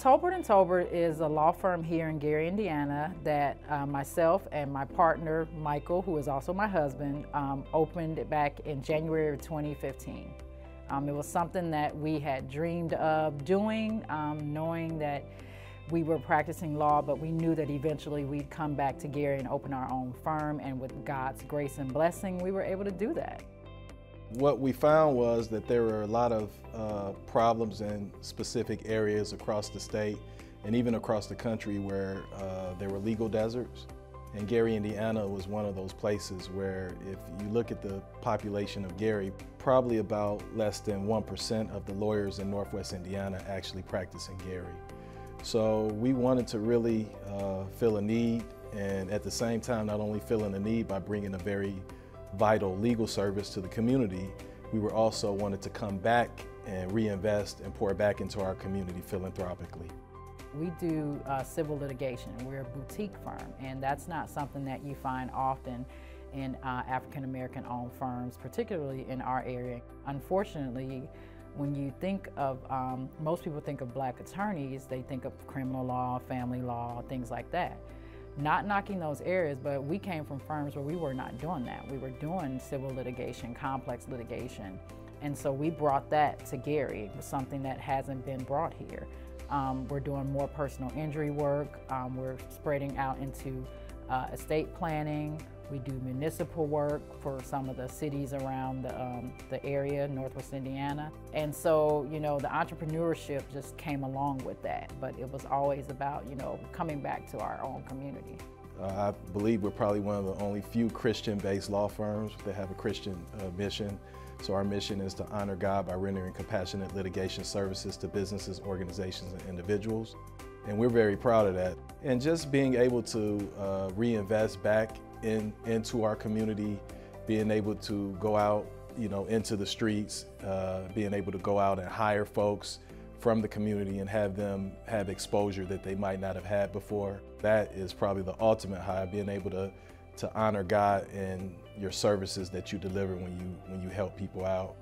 Tolbert and Tolbert is a law firm here in Gary, Indiana that myself and my partner, Michael, who is also my husband, opened back in January of 2015. It was something that we had dreamed of doing, knowing that we were practicing law, but we knew that eventually we'd come back to Gary and open our own firm, and with God's grace and blessing, we were able to do that. What we found was that there were a lot of problems in specific areas across the state and even across the country where there were legal deserts. And Gary, Indiana was one of those places where if you look at the population of Gary, probably about less than 1% of the lawyers in Northwest Indiana actually practice in Gary. So we wanted to really fill a need, and at the same time not only filling a need by bringing a very vital legal service to the community, we were also wanted to come back and reinvest and pour back into our community philanthropically. We do civil litigation. We're a boutique firm, and that's not something that you find often in African-American owned firms, particularly in our area. Unfortunately, when you think of, most people think of black attorneys, they think of criminal law, family law, things like that. Not knocking those areas, but we came from firms where we were not doing that. We were doing civil litigation, complex litigation. And so we brought that to Gary. It was something that hasn't been brought here. We're doing more personal injury work. We're spreading out into estate planning. We do municipal work for some of the cities around the area, Northwest Indiana. And so, you know, the entrepreneurship just came along with that, but it was always about, you know, coming back to our own community. I believe we're probably one of the only few Christian-based law firms that have a Christian mission. So our mission is to honor God by rendering compassionate litigation services to businesses, organizations, and individuals. And we're very proud of that. And just being able to reinvest back into our community, being able to go out, you know, into the streets, being able to go out and hire folks from the community and have them have exposure that they might not have had before. That is probably the ultimate high, being able to honor God in your services that you deliver when you help people out.